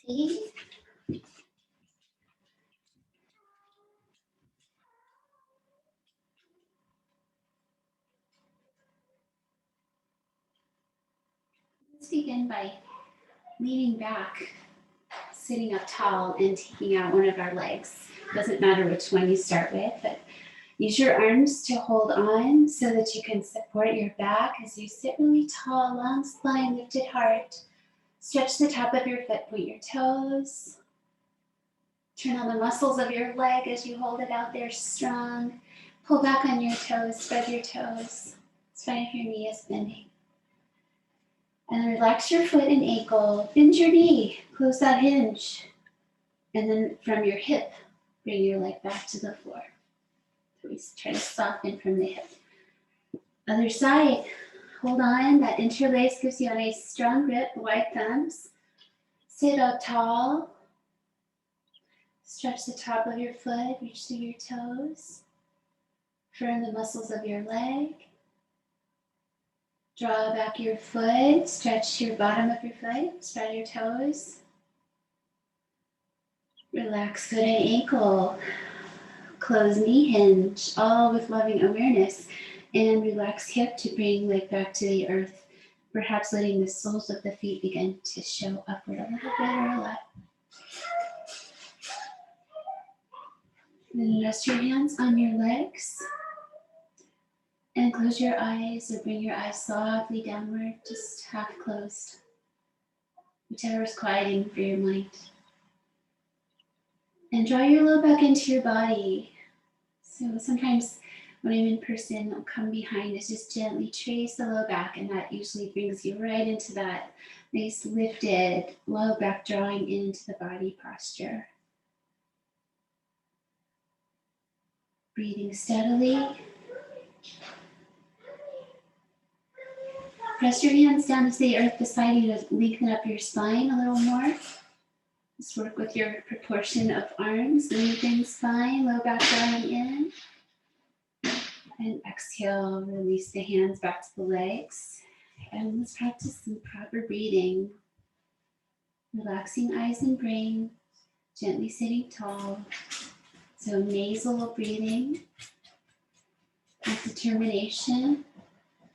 See? Let's begin by leaning back, sitting up tall, and taking out one of our legs. Doesn't matter which one you start with, but use your arms to hold on so that you can support your back as you sit really tall, long spine, lifted heart. Stretch the top of your foot, point your toes. Turn on the muscles of your leg as you hold it out there strong. Pull back on your toes, spread your toes. It's fine if your knee is bending. And then relax your foot and ankle. Bend your knee, close that hinge. And then from your hip, bring your leg back to the floor. So we try to soften from the hip. Other side, hold on. That interlace gives you a nice strong grip, wide thumbs. Sit up tall. Stretch the top of your foot, reach through your toes. Firm the muscles of your leg. Draw back your foot, stretch your bottom of your foot, spread your toes. Relax foot and ankle. Close knee hinge, all with loving awareness. And relax hip to bring leg back to the earth. Perhaps letting the soles of the feet begin to show upward a little bit or a lot. Then rest your hands on your legs. And close your eyes or bring your eyes softly downward, just half closed. Whichever is quieting for your mind. And draw your low back into your body. So sometimes when I'm in person, I'll come behind and just gently trace the low back, and that usually brings you right into that nice lifted low back, drawing into the body posture. Breathing steadily. Press your hands down to the earth beside you to lengthen up your spine a little more. Just work with your proportion of arms. Lengthen spine, low back drawing in. And exhale, release the hands back to the legs. And let's practice some proper breathing. Relaxing eyes and brain, gently sitting tall. So nasal breathing with determination.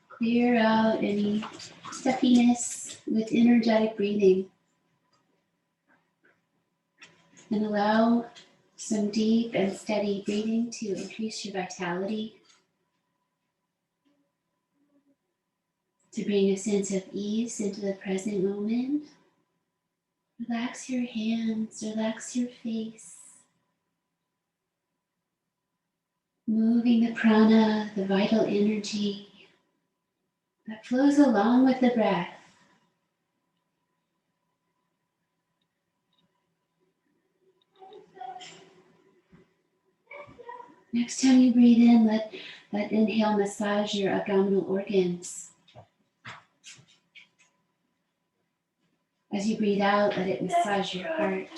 Clear out any stuffiness with energetic breathing. And allow some deep and steady breathing to increase your vitality. To bring a sense of ease into the present moment. Relax your hands, relax your face. Moving the prana, the vital energy that flows along with the breath. Next time you breathe in, let that inhale massage your abdominal organs. As you breathe out, let it massage your heart.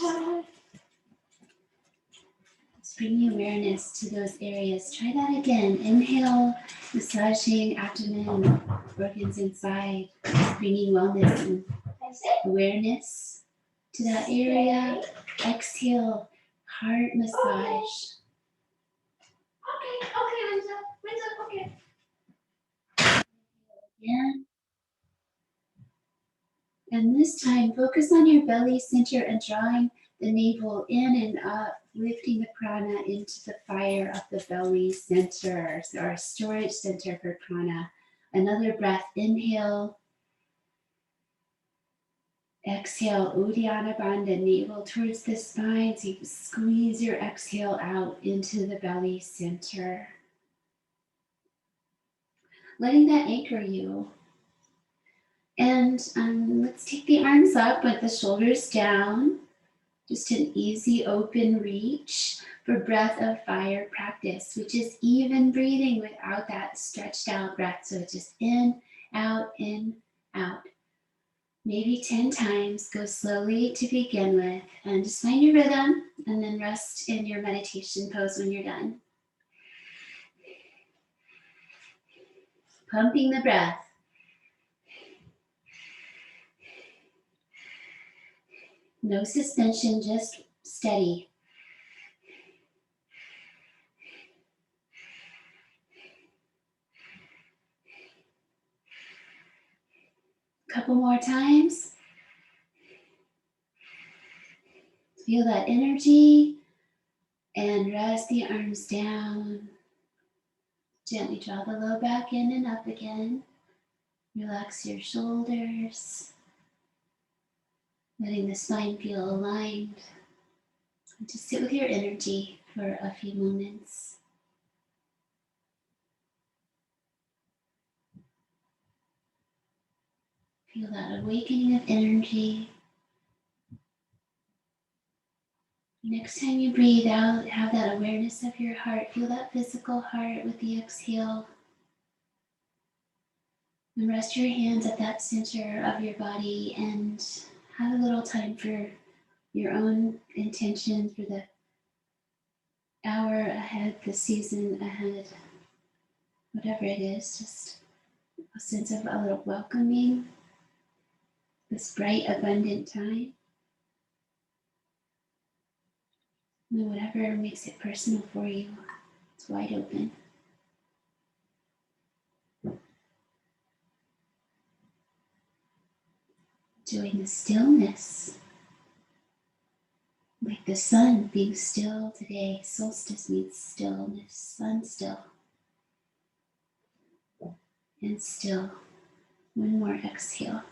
Just bring awareness to those areas. Try that again. Inhale, massaging abdomen, organs inside. Just bringing wellness and awareness to that area. Exhale, heart massage. Okay. Again. And this time, focus on your belly center and drawing the navel in and up, lifting the prana into the fire of the belly center, so our storage center for prana. Another breath, inhale. Exhale, Uddiyana Bandha, navel towards the spine, so you squeeze your exhale out into the belly center. Letting that anchor you. And let's take the arms up with the shoulders down. Just an easy open reach for breath of fire practice, which is even breathing without that stretched out breath. So just in, out, maybe 10 times. Go slowly to begin with, and just find your rhythm, and then rest in your meditation pose when you're done. Pumping the breath. No suspension, just steady. Couple more times. Feel that energy and rest the arms down. Gently draw the low back in and up again. Relax your shoulders, letting the spine feel aligned. And just sit with your energy for a few moments. Feel that awakening of energy. Next time you breathe out, have that awareness of your heart. Feel that physical heart with the exhale. And rest your hands at that center of your body and have a little time for your own intentions for the hour ahead, the season ahead, whatever it is, just a sense of a little welcoming this bright, abundant time. And whatever makes it personal for you, it's wide open. Enjoying the stillness. Like the sun being still today. Solstice means stillness, sun still. And still. One more exhale.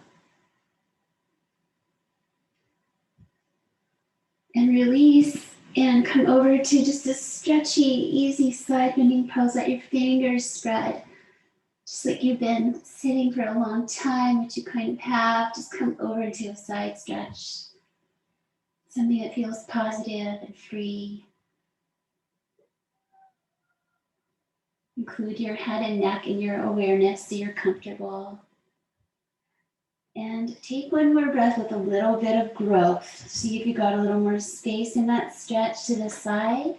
And release and come over to just a stretchy, easy side bending pose. Let your fingers spread. Just like you've been sitting for a long time, which you kind of have. Just come over into a side stretch. Something that feels positive and free. Include your head and neck in your awareness so you're comfortable. And take one more breath with a little bit of growth. See if you got a little more space in that stretch to the side.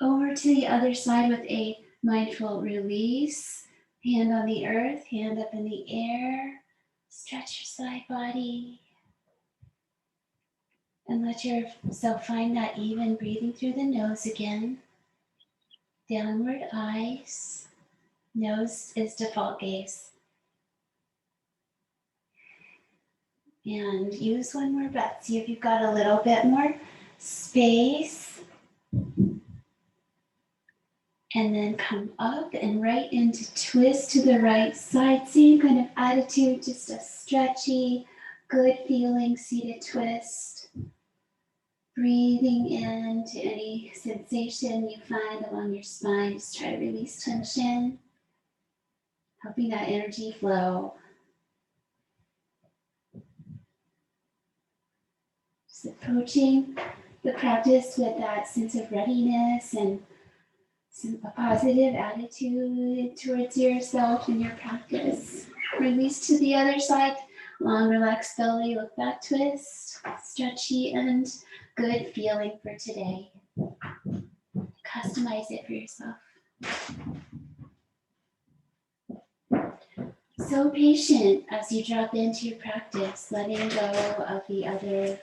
Over to the other side with a mindful release. Hand on the earth, hand up in the air. Stretch your side body. And let yourself find that even breathing through the nose again. Downward eyes. Nose is default gaze. And use one more breath. See if you've got a little bit more space. And then come up and right into twist to the right side. Same kind of attitude, just a stretchy, good feeling seated twist. Breathing into any sensation you find along your spine. Just try to release tension, helping that energy flow. Just approaching the practice with that sense of readiness and a positive attitude towards yourself and your practice. Release to the other side. Long, relaxed belly, look back, twist. Stretchy and good feeling for today. Customize it for yourself. So patient as you drop into your practice, letting go of the other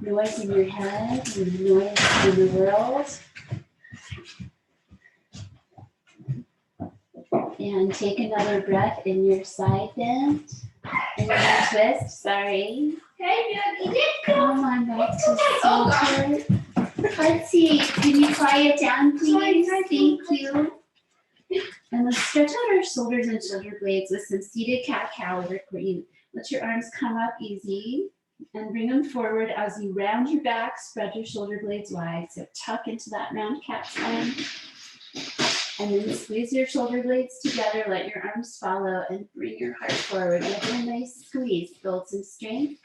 noise in your head and the noise in the world. And take another breath in your side bend. And you're gonna twist, sorry. Come on back to center. Let's see, can you quiet down please? Thank you. And let's stretch out our shoulders and shoulder blades with some seated cat-cow work where you let your arms come up easy and bring them forward as you round your back, spread your shoulder blades wide. So tuck into that round cat spine. And then squeeze your shoulder blades together, let your arms follow, and bring your heart forward. Give it a nice squeeze, build some strength.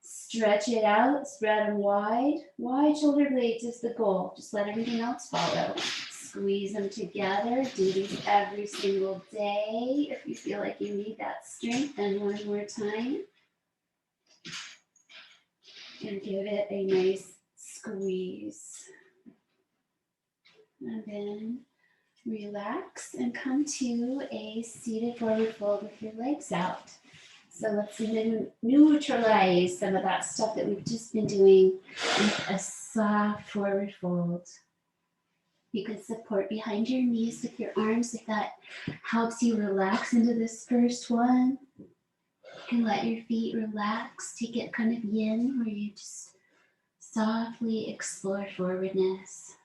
Stretch it out, spread them wide. Wide shoulder blades is the goal. Just let everything else follow. Squeeze them together. Do these every single day. If you feel like you need that strength, then one more time. And give it a nice squeeze. And then relax and come to a seated forward fold with your legs out. So let's neutralize some of that stuff that we've just been doing with a soft forward fold. You can support behind your knees with your arms if that helps you relax into this first one. You can let your feet relax, take it kind of yin, where you just softly explore forwardness.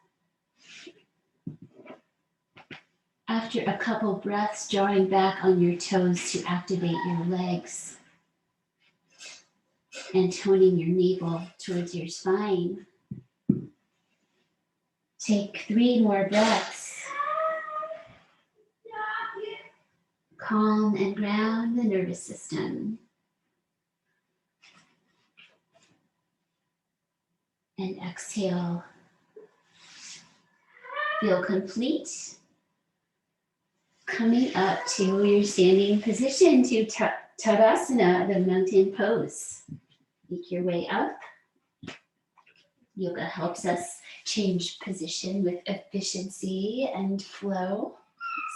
After a couple breaths, drawing back on your toes to activate your legs and toning your navel towards your spine. Take 3 more breaths. Calm and ground the nervous system. And exhale. Feel complete. Coming up to your standing position to Tadasana, the mountain pose. Make your way up. Yoga helps us change position with efficiency and flow.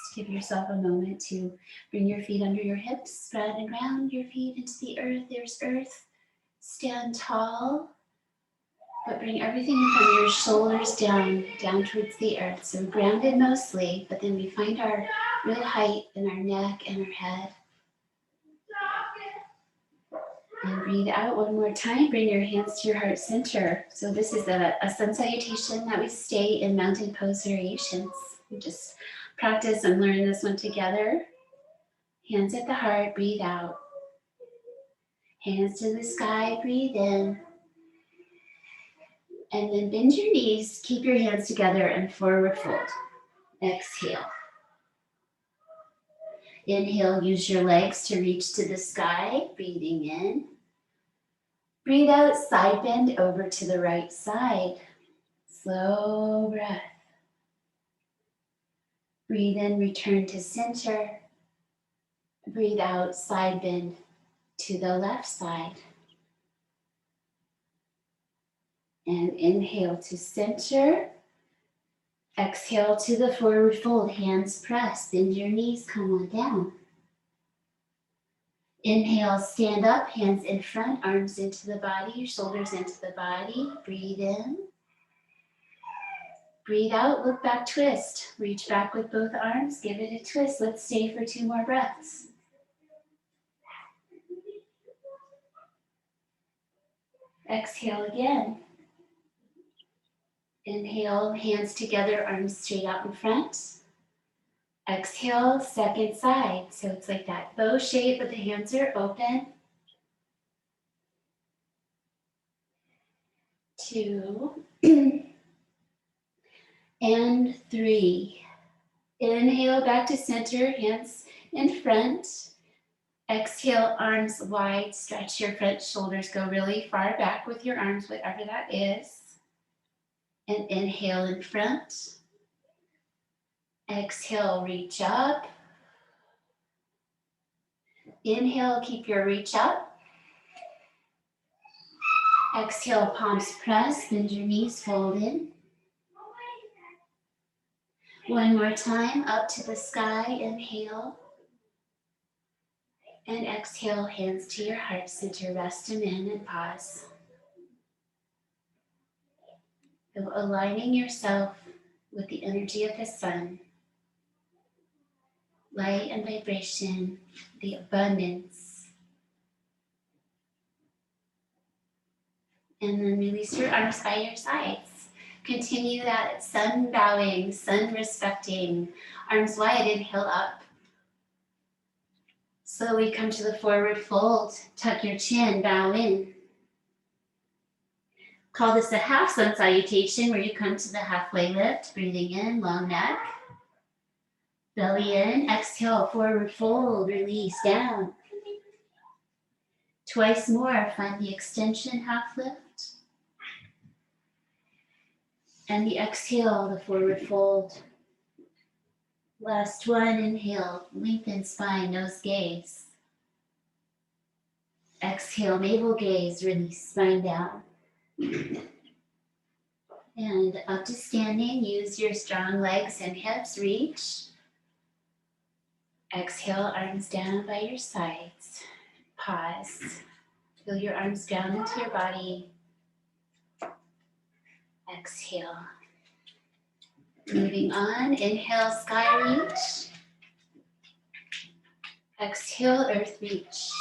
Just give yourself a moment to bring your feet under your hips, spread and ground your feet into the earth. There's earth. Stand tall, but bring everything from your shoulders down towards the earth. So grounded mostly, but then we find our real height in our neck and our head. And breathe out one more time. Bring your hands to your heart center. So this is a sun salutation that we stay in mountain pose variations. We just practice and learn this one together. Hands at the heart, breathe out. Hands to the sky, breathe in. And then bend your knees, keep your hands together and forward fold. Exhale. Inhale, use your legs to reach to the sky, breathing in. Breathe out, side bend over to the right side. Slow breath. Breathe in, return to center. Breathe out, side bend to the left side. And inhale to center. Exhale to the forward fold, hands pressed, bend your knees, come on down. Inhale, stand up, hands in front, arms into the body, shoulders into the body. Breathe in. Breathe out, look back, twist. Reach back with both arms, give it a twist. Let's stay for 2 more breaths. Exhale again. Inhale, hands together, arms straight out in front. Exhale, second side. So it's like that bow shape, but the hands are open. 2 and 3. Inhale, back to center, hands in front. Exhale, arms wide, stretch your front shoulders, go really far back with your arms, whatever that is. And inhale in front. Exhale, reach up. Inhale, keep your reach up. Exhale, palms pressed, bend your knees, fold in. One more time, up to the sky, inhale. And exhale, hands to your heart center, rest them in and pause. So aligning yourself with the energy of the sun, light and vibration, the abundance. And then release your arms by your sides. Continue that sun bowing, sun respecting, arms wide, inhale up. Slowly come to the forward fold, tuck your chin, bow in. Call this a half sun salutation where you come to the halfway lift, breathing in, long neck. Belly in, exhale, forward fold, release down. Twice more, find the extension, half lift. And the exhale, the forward fold. Last one, inhale, lengthen spine, nose gaze. Exhale, navel gaze, release spine down. And up to standing, use your strong legs and hips, reach. Exhale, arms down by your sides. Pause. Feel your arms down into your body. Exhale. Moving on, inhale, sky reach. Exhale, earth reach.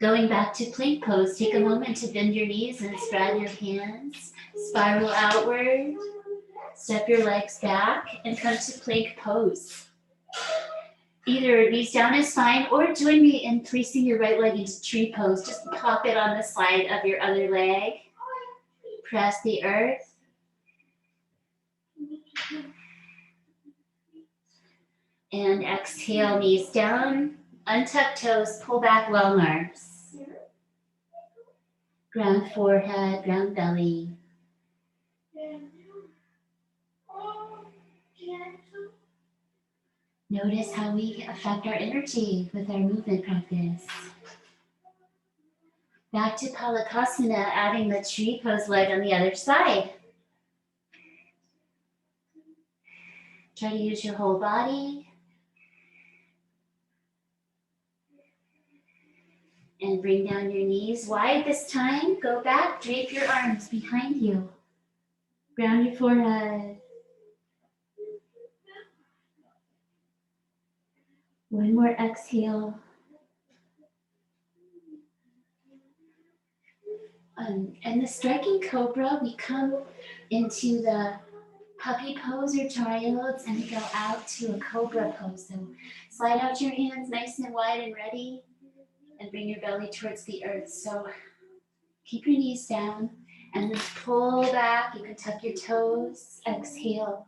Going back to plank pose, take a moment to bend your knees and spread your hands. Spiral outward. Step your legs back and come to plank pose. Either knees down is fine, or join me in placing your right leg into tree pose. Just pop it on the side of your other leg. Press the earth. And exhale, knees down. Untuck toes, pull back long arms. Ground forehead, ground belly. Notice how we affect our energy with our movement practice. Back to Palakasana, adding the tree pose leg on the other side. Try to use your whole body. And bring down your knees wide this time. Go back, drape your arms behind you. Ground your forehead. One more exhale. And the striking cobra, we come into the puppy pose or child's and we go out to a cobra pose. So slide out your hands nice and wide and ready and bring your belly towards the earth. So keep your knees down and then pull back. You can tuck your toes. Exhale.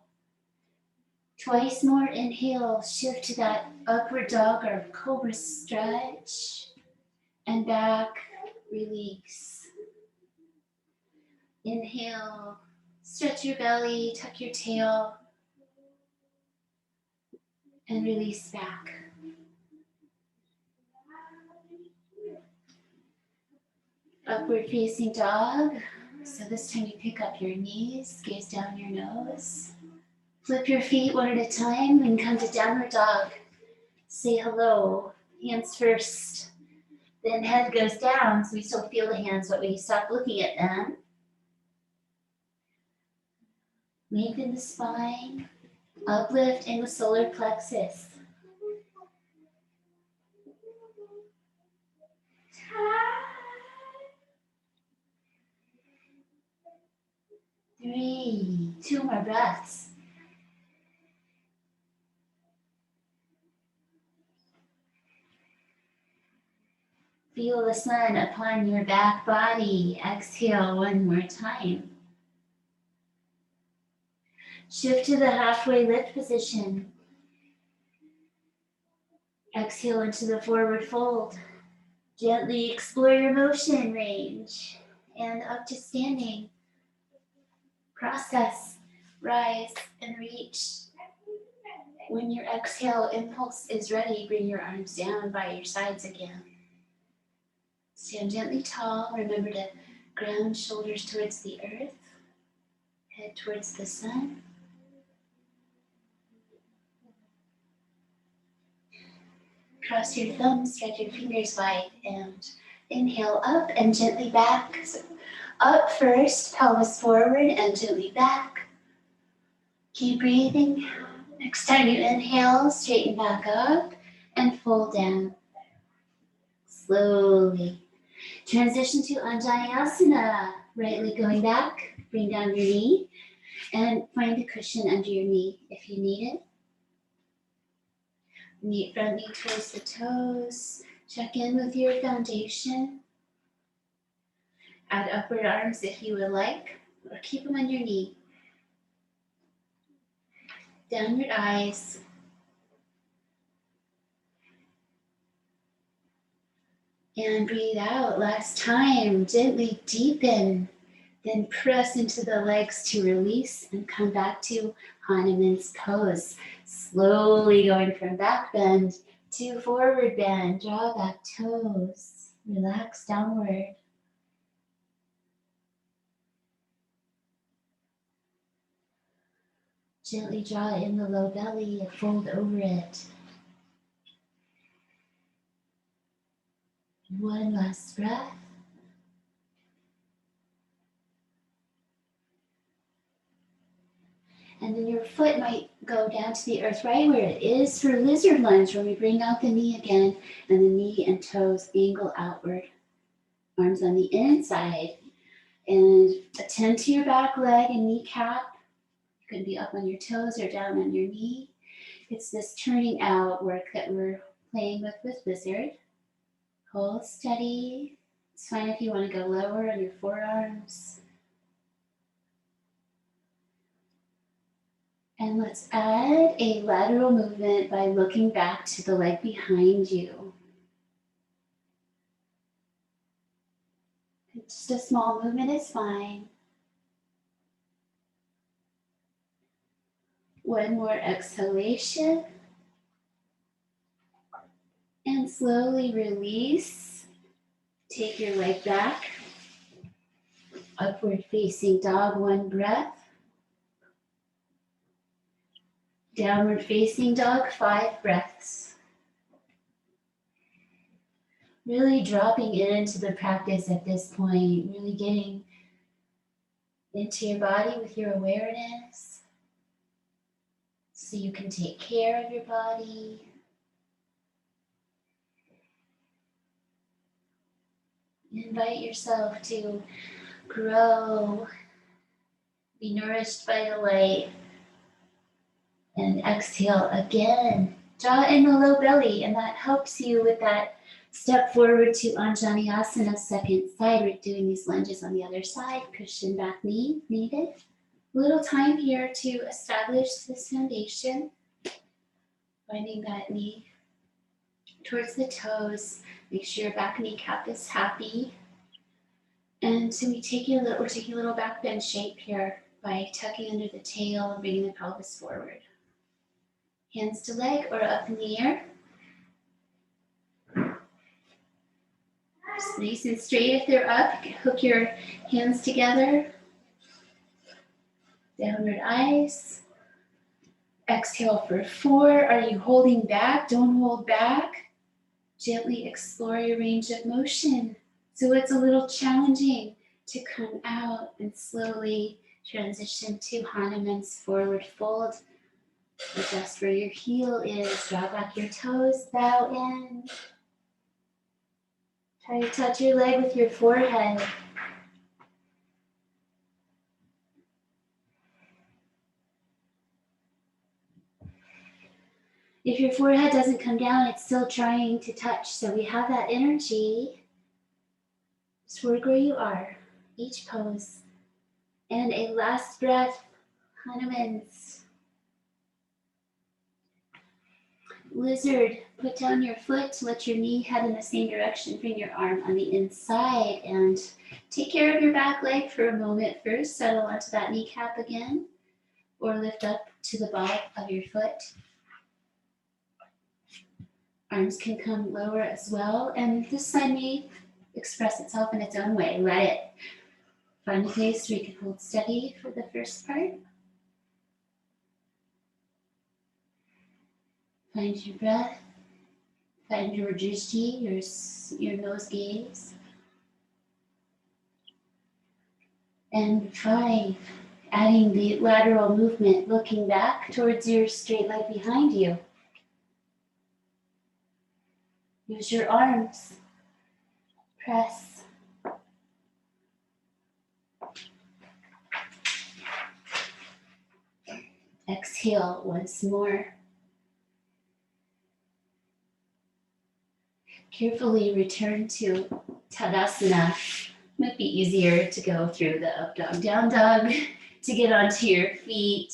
Twice more. Inhale. Shift to that upward dog or cobra stretch. And back. Release. Inhale. Stretch your belly. Tuck your tail. And release back. Upward facing dog. So this time you pick up your knees, gaze down your nose. Flip your feet one at a time and come to downward dog. Say hello, hands first. Then head goes down, so we still feel the hands, but we stop looking at them. Lengthen the spine, uplift in the solar plexus. Three, 2 more breaths. Feel the sun upon your back body. Exhale one more time. Shift to the halfway lift position. Exhale into the forward fold. Gently explore your motion range and up to standing. Process, rise and reach. When your exhale impulse is ready, bring your arms down by your sides again. Stand gently tall. Remember to ground shoulders towards the earth, head towards the sun. Cross your thumbs, stretch your fingers wide, and inhale up and gently back. So up first, pelvis forward and gently back. Keep breathing. Next time you inhale, straighten back up and fold down. Slowly. Transition to Anjaneyasana. Right leg going back, bring down your knee, and find a cushion under your knee if you need it. Front knee towards the toes. Check in with your foundation. Add upward arms if you would like, or keep them on your knee. Downward eyes. And breathe out. Last time. Gently deepen. Then press into the legs to release and come back to Hanuman's pose. Slowly going from back bend to forward bend. Draw back toes. Relax downward. Gently draw in the low belly and fold over it. One last breath. And then your foot might go down to the earth right where it is for lizard lunge, where we bring out the knee again and the knee and toes angle outward. Arms on the inside. And attend to your back leg and kneecap. You can be up on your toes or down on your knee. It's this turning out work that we're playing with lizard. Hold steady. It's fine if you want to go lower on your forearms. And let's add a lateral movement by looking back to the leg behind you. Just a small movement is fine. One more exhalation. And slowly release. Take your leg back. Upward facing dog, one breath. Downward facing dog, 5 breaths. Really dropping into the practice at this point, really getting into your body with your awareness so you can take care of your body. Invite yourself to grow, be nourished by the light, and exhale again. Draw in the low belly, and that helps you with that step forward to Anjaneyasana, second side. We're doing these lunges on the other side. Cushion back knee needed. Little time here to establish this foundation. Finding that knee towards the toes. Make sure your back kneecap is happy. And so we're taking a little back bend shape here by tucking under the tail and bringing the pelvis forward. Hands to leg or up in the air. Just nice and straight if they're up. Hook your hands together. Downward eyes. Exhale for 4. Are you holding back? Don't hold back. Gently explore your range of motion. So it's a little challenging to come out and slowly transition to Hanuman's forward fold. Adjust where your heel is. Draw back your toes. Bow in. Try to touch your leg with your forehead. If your forehead doesn't come down, it's still trying to touch. So we have that energy. Just work where you are, each pose. And a last breath, Hanuman's. Lizard, put down your foot, let your knee head in the same direction, bring your arm on the inside, and take care of your back leg for a moment first. Settle onto that kneecap again, or lift up to the ball of your foot. Arms can come lower as well, and this side may express itself in its own way. Let it. Find a place where you can hold steady for the first part. Find your breath. Find your drishti, your nose gaze. And 5, adding the lateral movement, looking back towards your straight leg behind you. Use your arms. Press. Exhale once more. Carefully return to Tadasana. Might be easier to go through the up dog, down dog to get onto your feet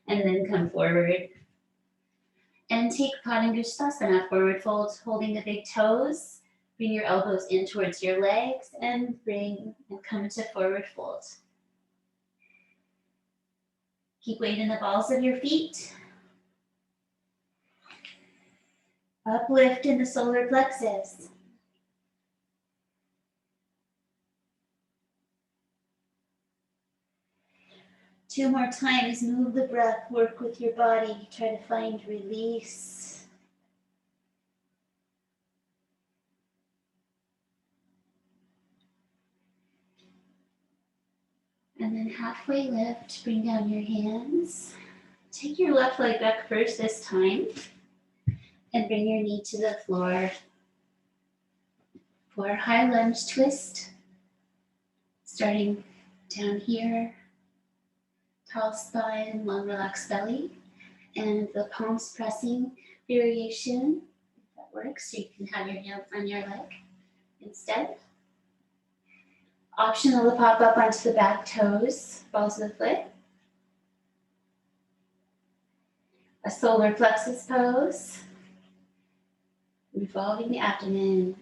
and then come forward. And take Padangusthasana, forward fold, holding the big toes. Bring your elbows in towards your legs and bring and come to forward fold. Keep weight in the balls of your feet. Uplift in the solar plexus. Two more times, move the breath, work with your body, try to find release. halfway lift, bring down your hands. Take your left leg back first this time. And bring your knee to the floor for high lunge twist. Starting down here, tall spine, long relaxed belly, and the palms pressing variation, if that works, so you can have your hands on your leg instead. Optional to pop up onto the back toes, balls of the foot. A solar plexus pose, revolving the abdomen.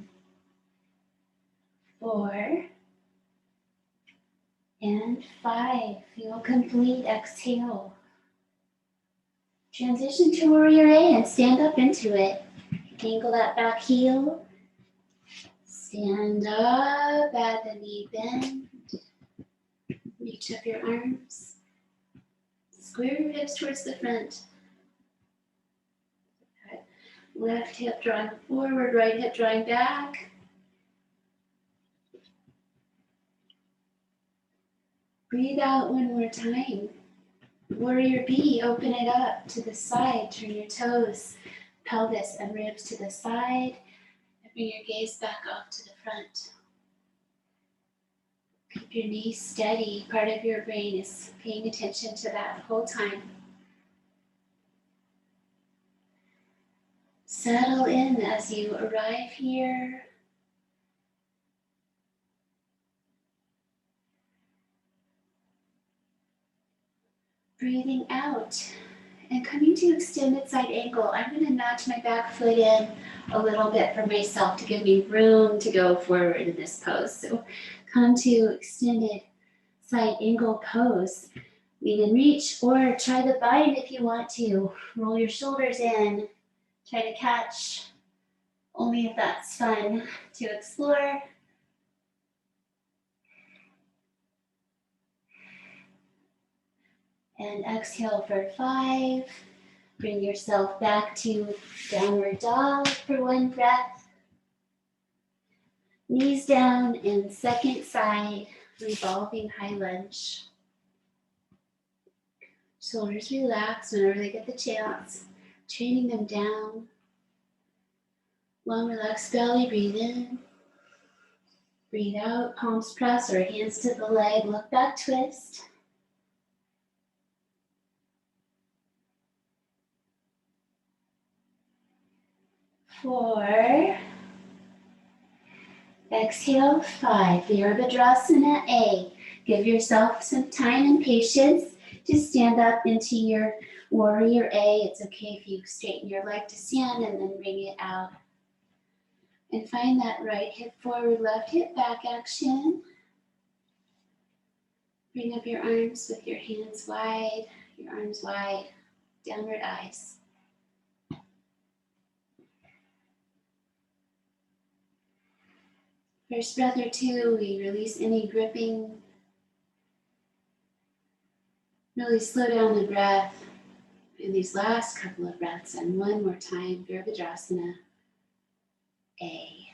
4 and 5. Feel complete. Exhale. Transition to warrior A and stand up into it. Angle that back heel. Stand up at the knee bend. Reach up your arms. Square your hips towards the front. Left hip drawing forward, right hip drawing back. Breathe out one more time. Warrior B, open it up to the side. Turn your toes, pelvis and ribs to the side. And bring your gaze back off to the front. Keep your knees steady. Part of your brain is paying attention to that the whole time. Settle in as you arrive here. Breathing out and coming to extended side angle. I'm going to notch my back foot in a little bit for myself to give me room to go forward in this pose. So come to extended side angle pose. Lean and reach, or try the bind if you want to. Roll your shoulders in. Try to catch, only if that's fun to explore. And exhale for 5. Bring yourself back to downward dog for 1 breath. Knees down and second side, revolving high lunge. Shoulders relax whenever they get the chance. Training them down. Long relaxed belly, breathe in. Breathe out, palms press or hands to the leg, look back, twist. 4. Exhale, 5. Virabhadrasana A. Give yourself some time and patience to stand up into your warrior A. It's okay if you straighten your leg to stand and then bring it out. And find that right hip forward, left hip back action. Bring up your arms with your hands wide, your arms wide, downward eyes. First breath or two, we release any gripping. Really slow down the breath in these last couple of breaths. And one more time, Virabhadrasana A.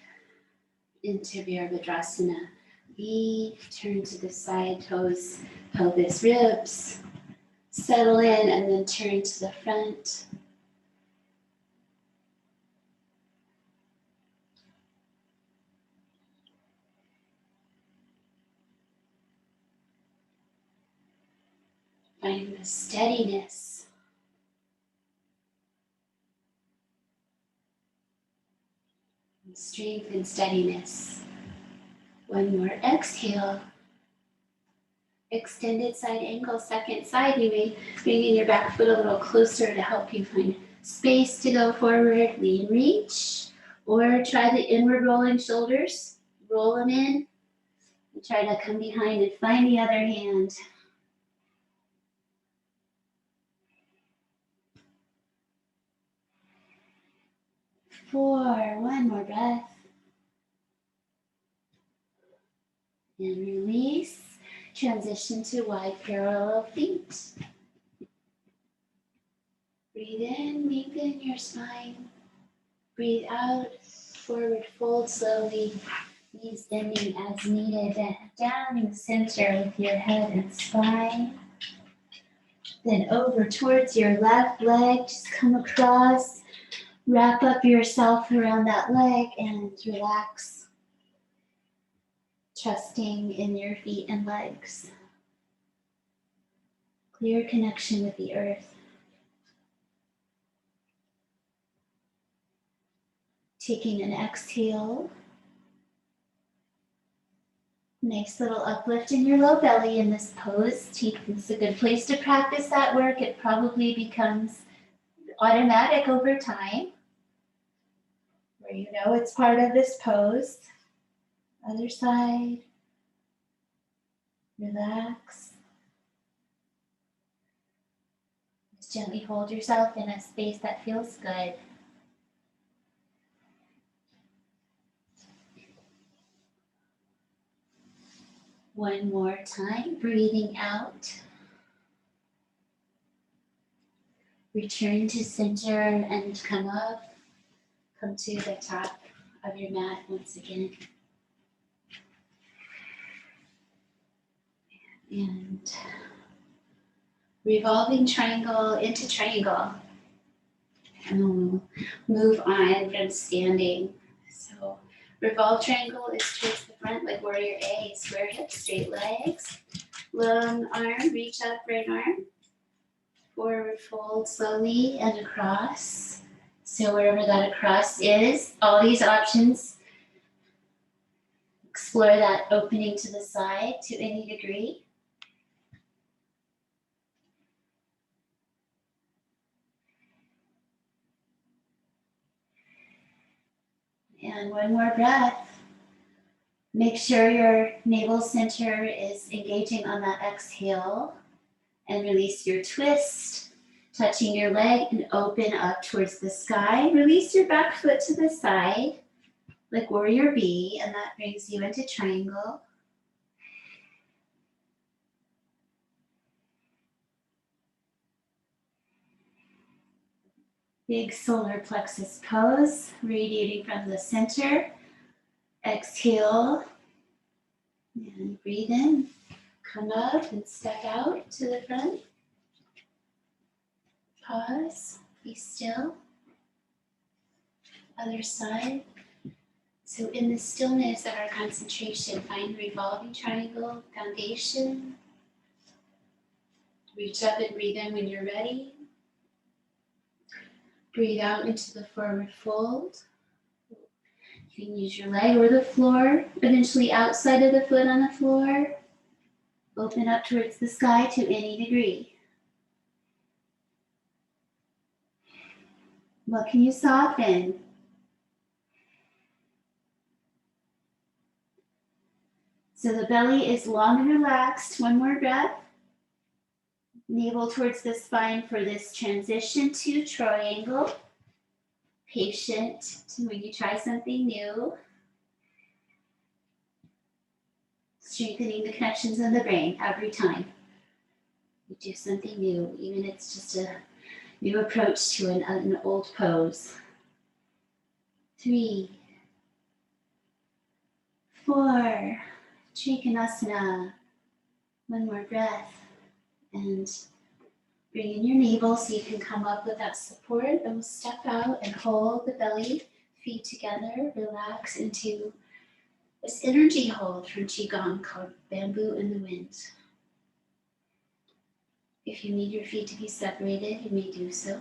Into Virabhadrasana B. Turn to the side, toes, pelvis, ribs. Settle in and then turn to the front. Find the steadiness. And strength and steadiness. One more exhale. Extended side angle, second side. You may bring in your back foot a little closer to help you find space to go forward. Lean, reach. Or try the inward rolling shoulders. Roll them in. And try to come behind and find the other hand. 4, one more breath. And release. Transition to wide parallel feet. Breathe in, lengthen your spine. Breathe out, forward fold slowly. Knees bending as needed, down in the center with your head and spine. Then over towards your left leg, just come across, wrap up yourself around that leg and relax, trusting in your feet and legs. Clear connection with the earth. Taking an exhale. Nice little uplift in your low belly in this pose. It's a good place to practice that work. It probably becomes automatic over time, where you know it's part of this pose. Other side. Relax. Just gently hold yourself in a space that feels good. One more time, breathing out. Return to center and come up. Come to the top of your mat once again. And revolving triangle into triangle. And we'll move on from standing. So revolve triangle is towards the front, like warrior A, square hips, straight legs. Long arm, reach up, right arm. Forward fold slowly and across. So wherever that across is, all these options, explore that opening to the side to any degree. And one more breath. Make sure your navel center is engaging on that exhale. And release your twist, touching your leg and open up towards the sky. Release your back foot to the side, like warrior B, and that brings you into triangle. Big solar plexus pose, radiating from the center. Exhale, and breathe in. Come up and step out to the front. Pause, be still. Other side. So in the stillness of our concentration, find revolving triangle foundation. Reach up and breathe in when you're ready. Breathe out into the forward fold. You can use your leg or the floor, eventually outside of the foot on the floor. Open up towards the sky to any degree. What can you soften? So the belly is long and relaxed. One more breath. Navel towards the spine for this transition to triangle. Patient to when you try something new. Strengthening the connections in the brain every time you do something new, even if it's just a new approach to an old pose. 3, 4, Trikonasana. One more breath. And bring in your navel so you can come up with that support. And we'll step out and hold the belly, feet together, relax into this energy hold from Qigong called Bamboo in the Wind. If you need your feet to be separated, you may do so.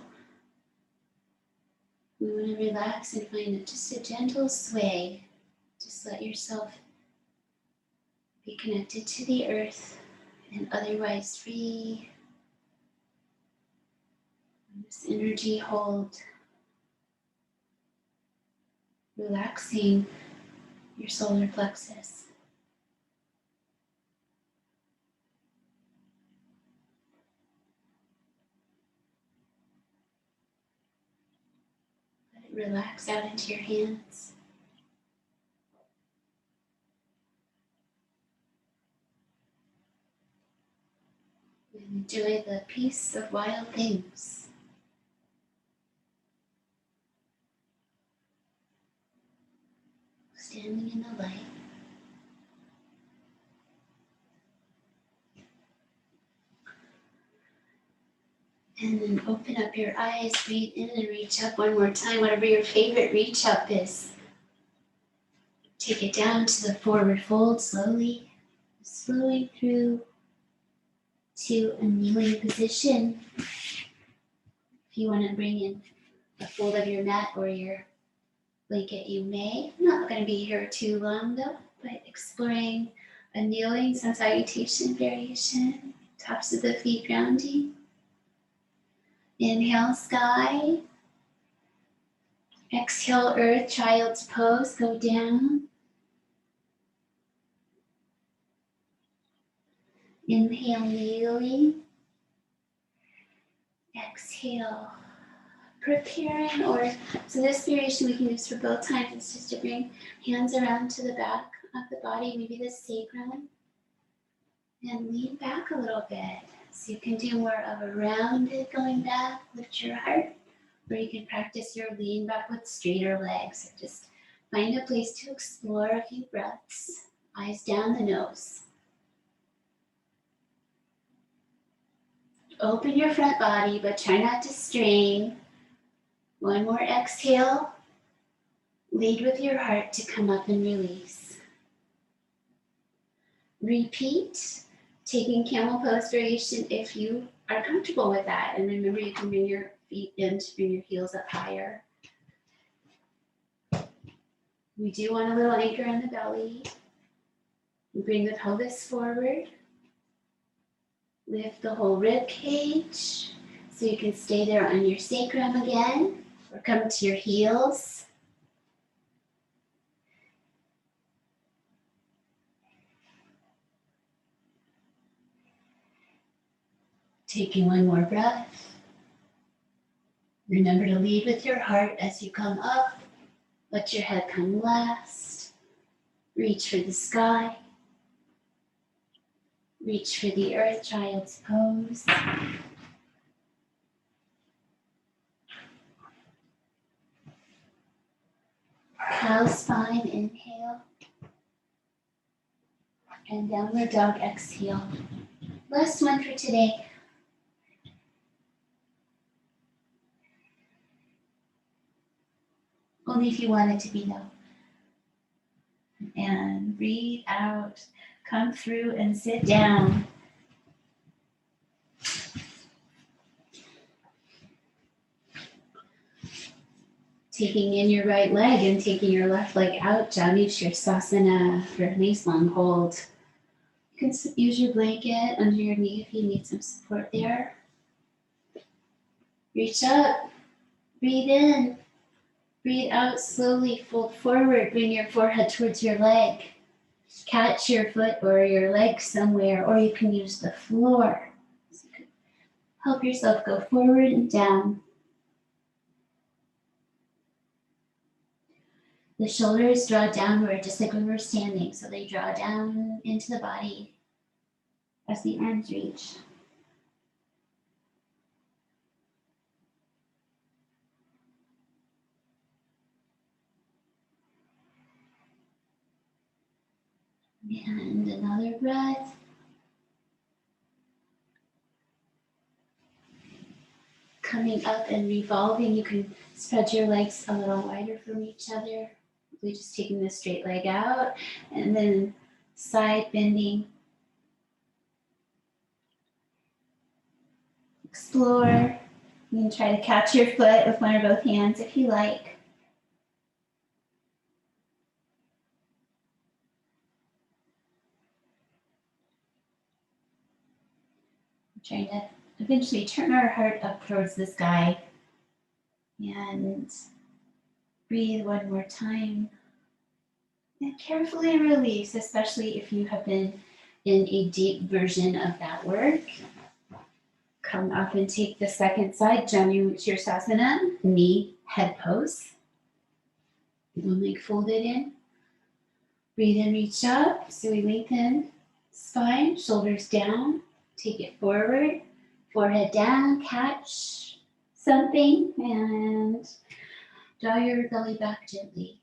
We want to relax and find just a gentle sway. Just let yourself be connected to the earth and otherwise free. This energy hold, relaxing your solar plexus. Let it relax out into your hands. And enjoy the peace of wild things. Standing in the light. And then open up your eyes, breathe in and reach up one more time, whatever your favorite reach up is. Take it down to the forward fold slowly, slowing through to a kneeling position. If you want to bring in a fold of your mat or your blanket, you may. I'm not going to be here too long though, but exploring a kneeling sun salutation variation, tops of the feet grounding. Inhale, sky. Exhale, earth, child's pose, go down. Inhale, kneeling. Exhale, preparing, so this variation we can use for both times. It's just to bring hands around to the back of the body, maybe the sacrum, and lean back a little bit. So you can do more of a rounded going back, lift your heart, or you can practice your lean back with straighter legs. Or just find a place to explore a few breaths, eyes down the nose. Open your front body, but try not to strain. One more exhale. Lead with your heart to come up and release. Repeat, taking camel pose variation if you are comfortable with that. And remember, you can bring your feet in to bring your heels up higher. We do want a little anchor in the belly. Bring the pelvis forward. Lift the whole rib cage so you can stay there on your sacrum again, or come to your heels. Taking one more breath. Remember to lead with your heart as you come up. Let your head come last. Reach for the sky. Reach for the earth, child's pose. Cow spine, inhale. And downward dog, exhale. Last one for today. Only if you want it to be though. And breathe out. Come through and sit down. Taking in your right leg and taking your left leg out, Janu Shirsasana for a nice long hold. You can use your blanket under your knee if you need some support there. Reach up, breathe in, breathe out slowly, fold forward, bring your forehead towards your leg. Catch your foot or your leg somewhere, or you can use the floor. So you can help yourself go forward and down. The shoulders draw downward, just like when we're standing. So they draw down into the body as the arms reach. And another breath. Coming up and revolving, you can spread your legs a little wider from each other. We're just taking the straight leg out and then side bending. Explore. You can try to catch your foot with one or both hands if you like. Trying to eventually turn our heart up towards the sky and breathe one more time. And carefully release, especially if you have been in a deep version of that work. Come up and take the second side, Janu Shirsasana, knee head pose. One leg folded in. Breathe in, reach up. So we lengthen spine, shoulders down. Take it forward, forehead down, catch something, and draw your belly back gently.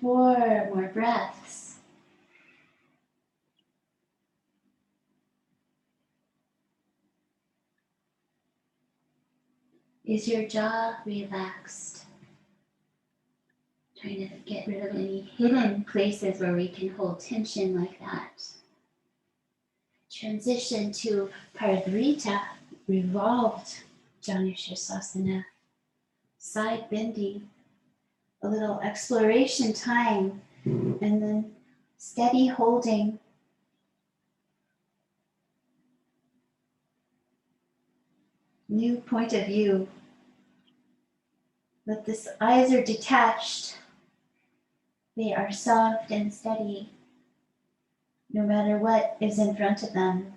Four, 4 more breaths. Is your jaw relaxed? Trying to get rid of any hidden places where we can hold tension like that. Transition to Parivrita, revolved Janushirasana, side bending, a little exploration time, and then steady holding. New point of view. But the eyes are detached. They are soft and steady, no matter what is in front of them.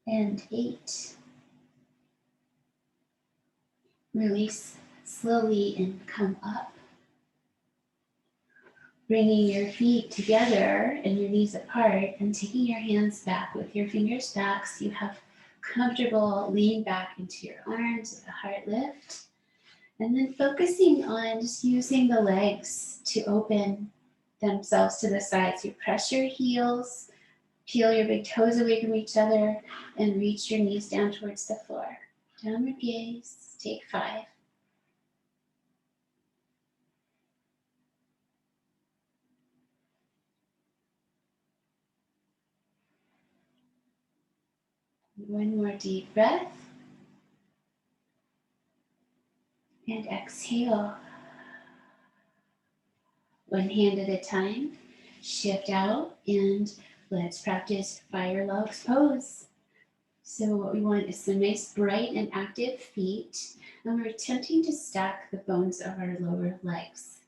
And 8. Release slowly and come up. Bringing your feet together and your knees apart and taking your hands back with your fingers back so you have comfortable lean back into your arms with a heart lift. And then focusing on just using the legs to open themselves to the sides. You press your heels, peel your big toes away from each other, and reach your knees down towards the floor. Downward gaze, take 5. One more deep breath. And exhale. One hand at a time. Shift out and let's practice Firelogs pose. So what we want is some nice bright and active feet, and we're attempting to stack the bones of our lower legs.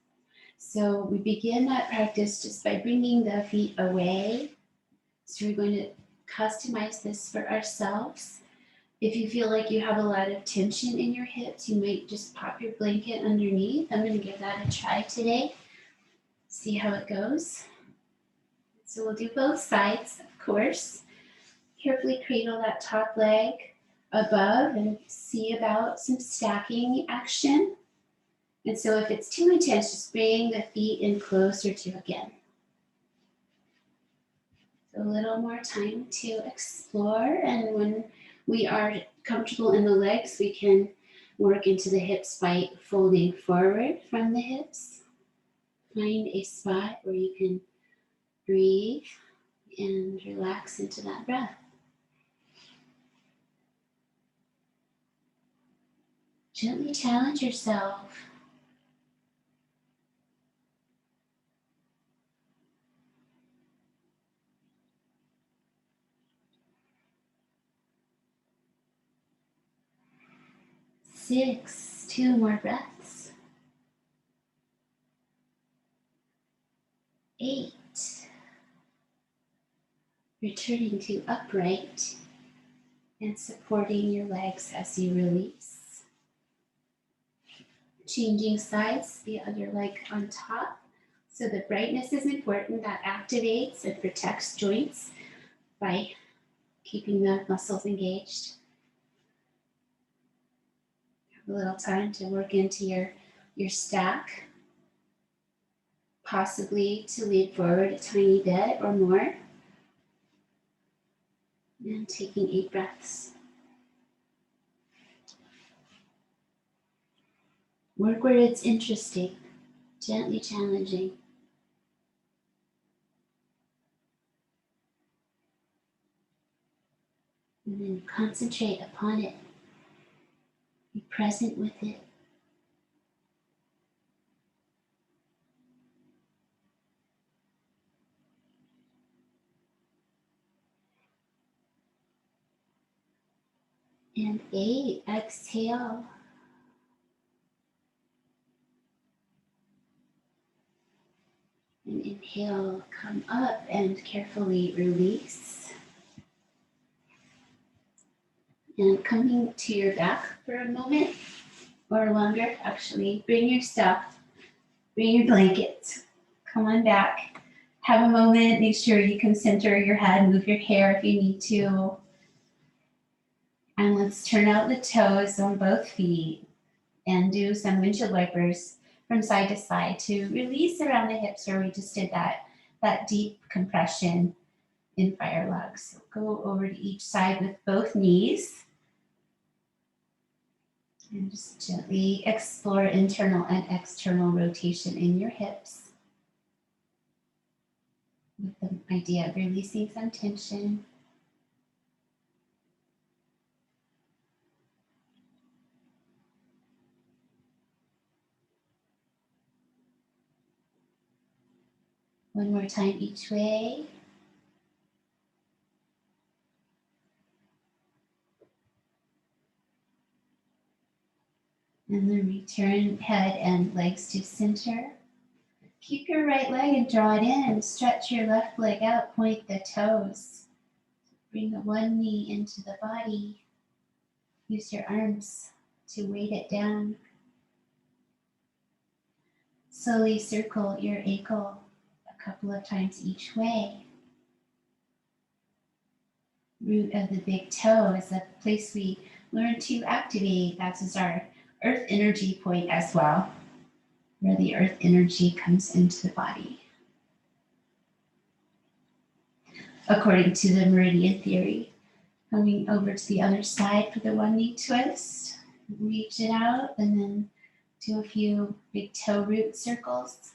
So we begin that practice just by bringing the feet away. So we're going to customize this for ourselves. If you feel like you have a lot of tension in your hips, you might just pop your blanket underneath. I'm going to give that a try today. See how it goes. So we'll do both sides, of course. Carefully cradle that top leg above and see about some stacking action. And so if it's too intense, just bring the feet in closer to again. So a little more time to explore, and when we are comfortable in the legs, we can work into the hips by folding forward from the hips. Find a spot where you can breathe and relax into that breath. Gently challenge yourself. Six, 2 more breaths. 8. Returning to upright and supporting your legs as you release. Changing sides, the other leg on top. So the brightness is important. That activates and protects joints by keeping the muscles engaged. Have a little time to work into your stack. Possibly to lean forward a tiny bit or more. And taking 8 breaths. Work where it's interesting, gently challenging. And then concentrate upon it. Be present with it. And 8, exhale. And inhale, come up and carefully release. And coming to your back for a moment or longer, actually, bring your stuff, bring your blankets, come on back. Have a moment, make sure you can center your head, move your hair if you need to. And let's turn out the toes on both feet and do some windshield wipers from side to side to release around the hips where we just did that deep compression in Firelogs. So go over to each side with both knees and just gently explore internal and external rotation in your hips with the idea of releasing some tension. One more time each way. And then return head and legs to center. Keep your right leg and draw it in. Stretch your left leg out, point the toes. Bring the one knee into the body. Use your arms to weight it down. Slowly circle your ankle a couple of times each way. Root of the big toe is a place we learn to activate. That is our earth energy point as well, where the earth energy comes into the body. According to the meridian theory, coming over to the other side for the one knee twist, reach it out and then do a few big toe root circles.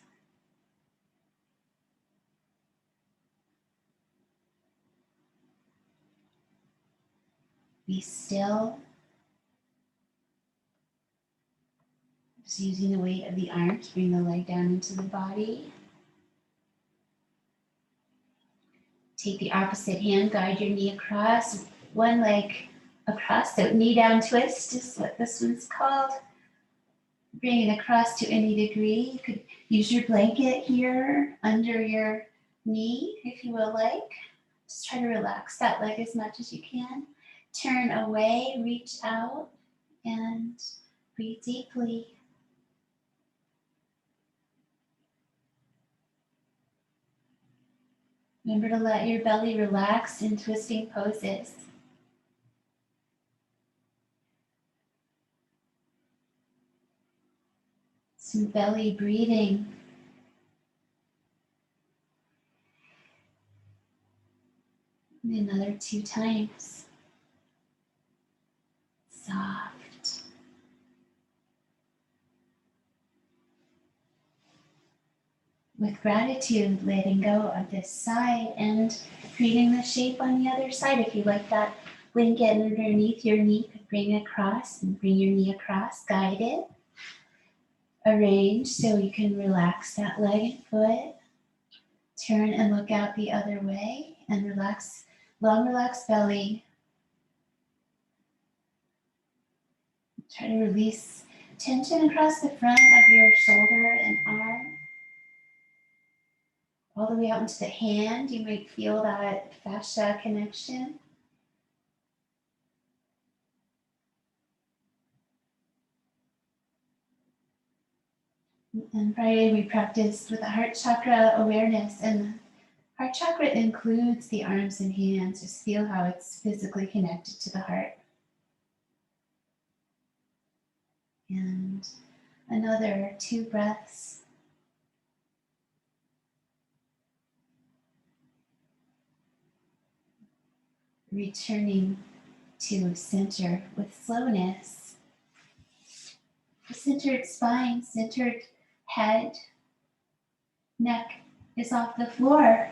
Be still. Just using the weight of the arms, bring the leg down into the body. Take the opposite hand, guide your knee across, one leg across, so knee down twist is what this one's called. Bring it across to any degree. You could use your blanket here under your knee if you will like. Just try to relax that leg as much as you can. Turn away, reach out, and breathe deeply. Remember to let your belly relax in twisting poses. Some belly breathing. And another 2 times. Soft. With gratitude, letting go of this side and creating the shape on the other side. If you like that blanket underneath your knee, could bring it across and bring your knee across, guide it. Arrange so you can relax that leg and foot. Turn and look out the other way and relax, long relaxed belly. Try to release tension across the front of your shoulder and arm. All the way out into the hand, you might feel that fascia connection. And Friday we practiced with the heart chakra awareness, and the heart chakra includes the arms and hands. Just feel how it's physically connected to the heart. And another 2 breaths. Returning to center with slowness. A centered spine, centered head, neck is off the floor.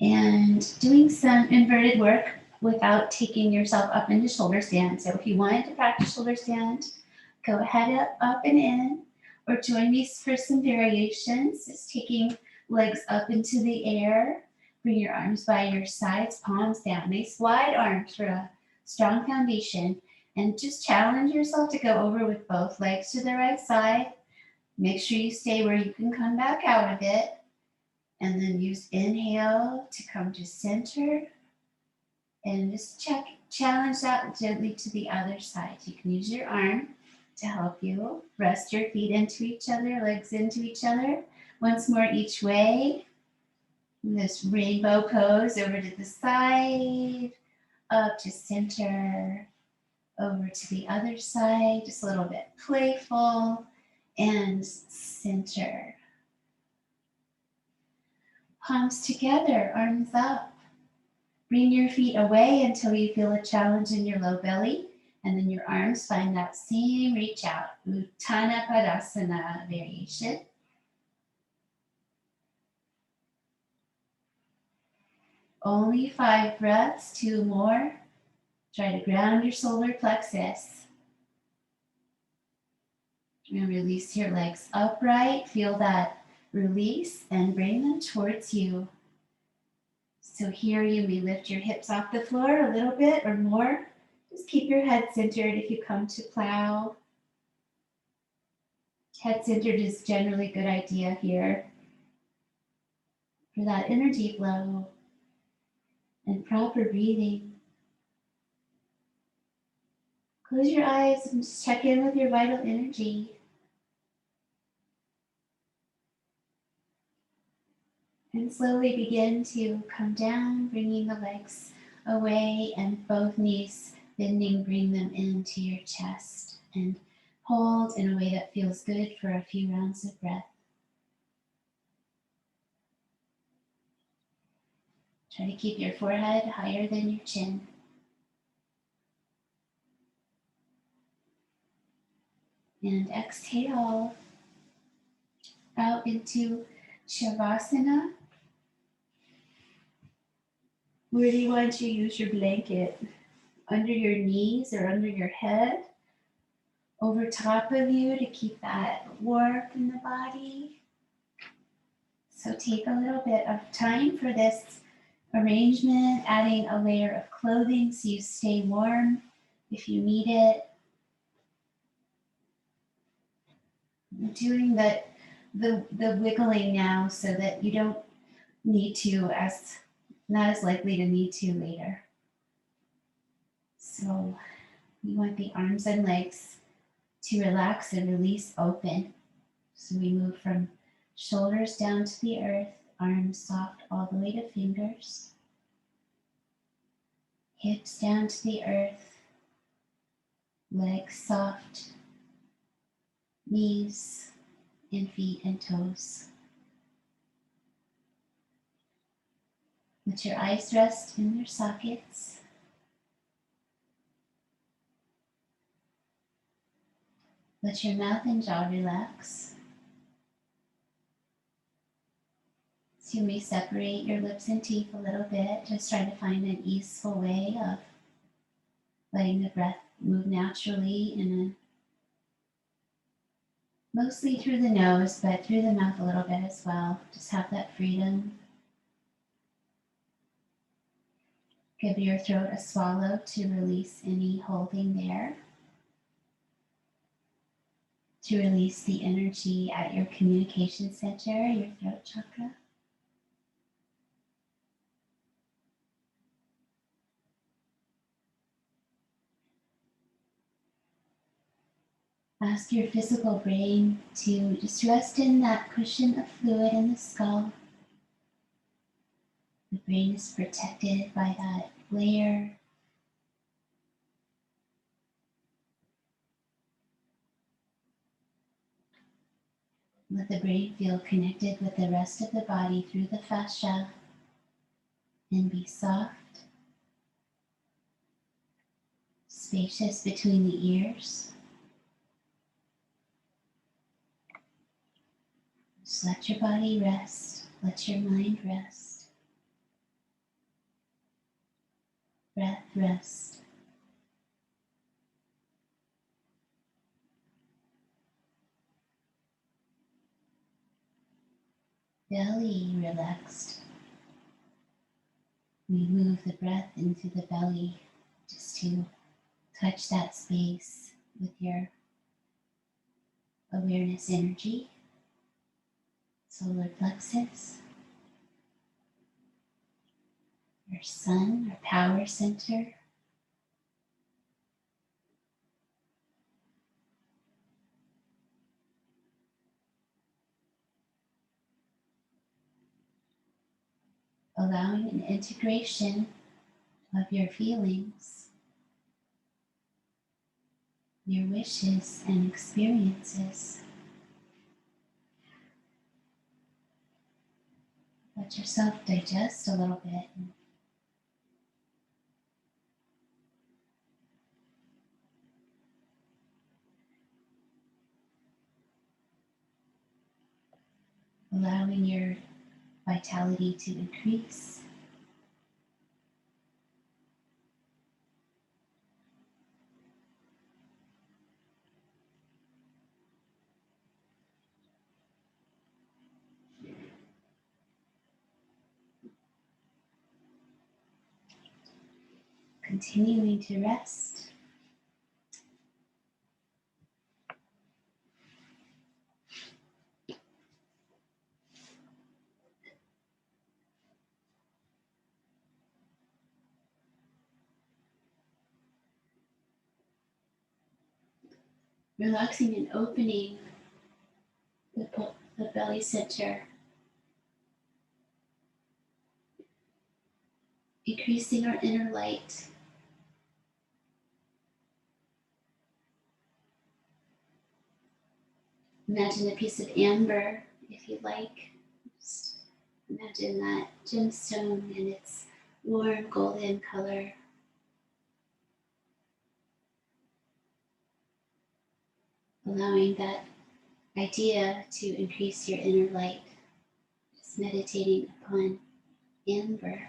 And doing some inverted work without taking yourself up into shoulder stand. So if you wanted to practice shoulder stand, go ahead up and in, or join me for some variations. Just taking legs up into the air. Bring your arms by your sides, palms down. Nice wide arms for a strong foundation. And just challenge yourself to go over with both legs to the right side. Make sure you stay where you can come back out of it. And then use inhale to come to center. And just challenge that gently to the other side. You can use your arm to help you. Rest your feet into each other, legs into each other. Once more each way. This rainbow pose over to the side. up to center, over to the other side, just a little bit playful, and center. Palms together, arms up. Bring your feet away until you feel a challenge in your low belly, and then your arms find that same reach out. Uttana Padasana variation. Only 5 breaths, 2 more. Try to ground your solar plexus. And release your legs upright. Feel that release and bring them towards you. So here you may lift your hips off the floor a little bit or more. Just keep your head centered if you come to plow. Head centered is generally a good idea here for that energy flow and proper breathing. Close your eyes and just check in with your vital energy. And slowly begin to come down, bringing the legs away and both knees bending, bring them into your chest and hold in a way that feels good for a few rounds of breath. Try to keep your forehead higher than your chin. And exhale out into Shavasana. Where do you want to use your blanket? Under your knees or under your head? Over top of you to keep that warmth in the body. So take a little bit of time for this arrangement, adding a layer of clothing so you stay warm if you need it. Doing the wiggling now so that you don't need to, not as likely to need to later. So you want the arms and legs to relax and release open. So we move from shoulders down to the earth, arms soft all the way to fingers, hips down to the earth, legs soft, knees and feet and toes. Let your eyes rest in their sockets. Let your mouth and jaw relax. So you may separate your lips and teeth a little bit. Just try to find an easeful way of letting the breath move naturally mostly through the nose, but through the mouth a little bit as well. Just have that freedom. Give your throat a swallow to release any holding there. To release the energy at your communication center, your throat chakra. Ask your physical brain to just rest in that cushion of fluid in the skull. The brain is protected by that layer. Let the brain feel connected with the rest of the body through the fascia and be soft, spacious between the ears. Just let your body rest, let your mind rest. Breath rest. Belly relaxed. We move the breath into the belly just to touch that space with your awareness energy. Solar plexus, our sun, our power center. Allowing an integration of your feelings, your wishes and experiences. Let yourself digest a little bit. Allowing your vitality to increase. Continuing to rest. Relaxing and opening the belly center. Increasing our inner light. Imagine a piece of amber, if you like. Just imagine that gemstone and its warm golden color. Allowing that idea to increase your inner light. Just meditating upon amber.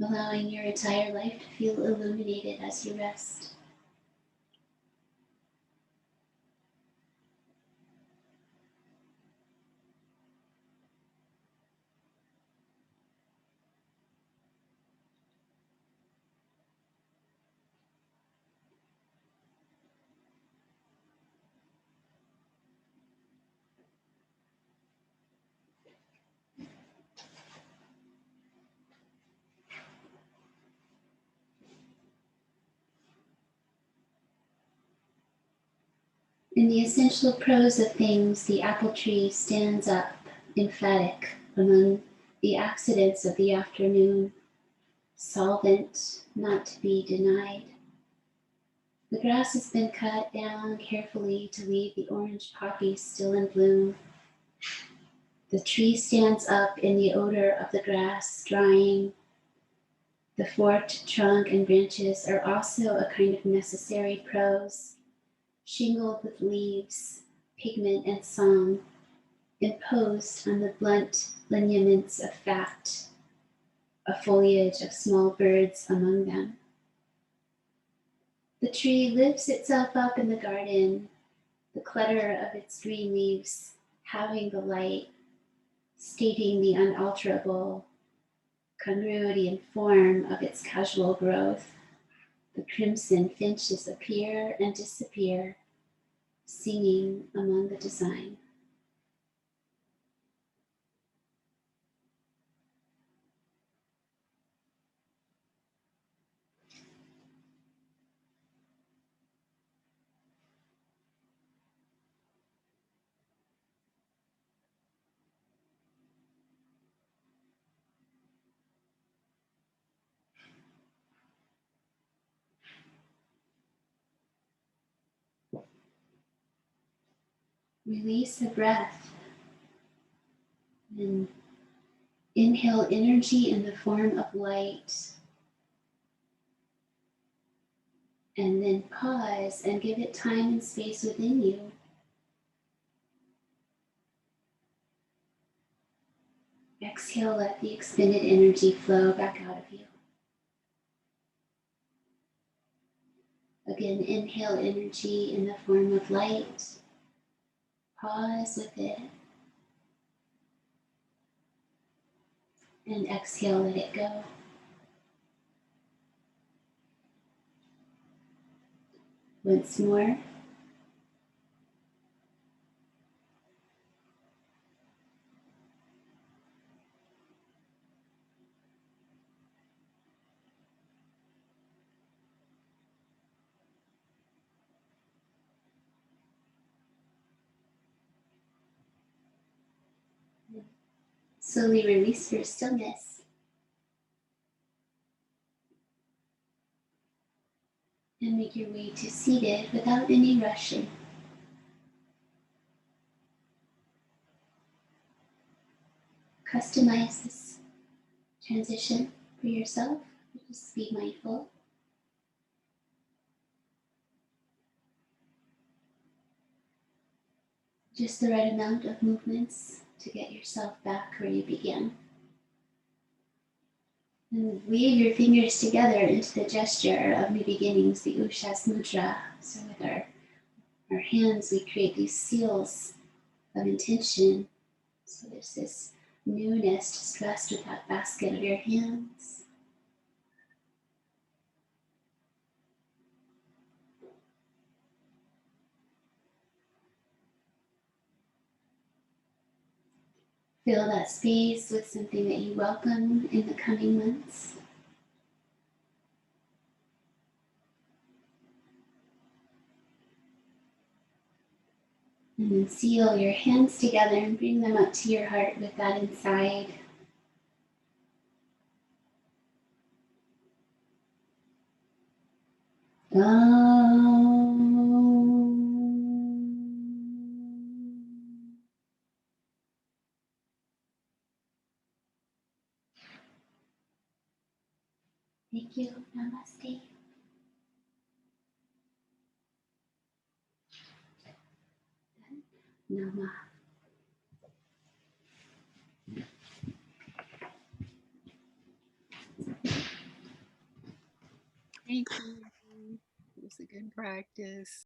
Allowing your entire life to feel illuminated as you rest. In the essential prose of things, the apple tree stands up, emphatic, among the accidents of the afternoon, solvent, not to be denied. The grass has been cut down carefully to leave the orange poppies still in bloom. The tree stands up in the odor of the grass drying. The forked trunk and branches are also a kind of necessary prose, shingled with leaves, pigment, and song, imposed on the blunt lineaments of fat, a foliage of small birds among them. The tree lifts itself up in the garden, the clutter of its green leaves having the light, stating the unalterable congruity and form of its casual growth. The crimson finches appear and disappear, singing among the design. Release the breath and inhale energy in the form of light. And then pause and give it time and space within you. Exhale, let the expended energy flow back out of you. Again, inhale energy in the form of light. Pause with it. And exhale, let it go. Once more. Slowly release your stillness. And make your way to seated without any rushing. Customize this transition for yourself. Just be mindful. Just the right amount of movements to get yourself back where you began. And weave your fingers together into the gesture of new beginnings, the Ushas Mudra. So with our hands, we create these seals of intention. So there's this newness, just rest with that basket of your hands. Fill that space with something that you welcome in the coming months. And then seal your hands together and bring them up to your heart with that inside. Thank you. Namaste. Nama. Thank you. It was a good practice.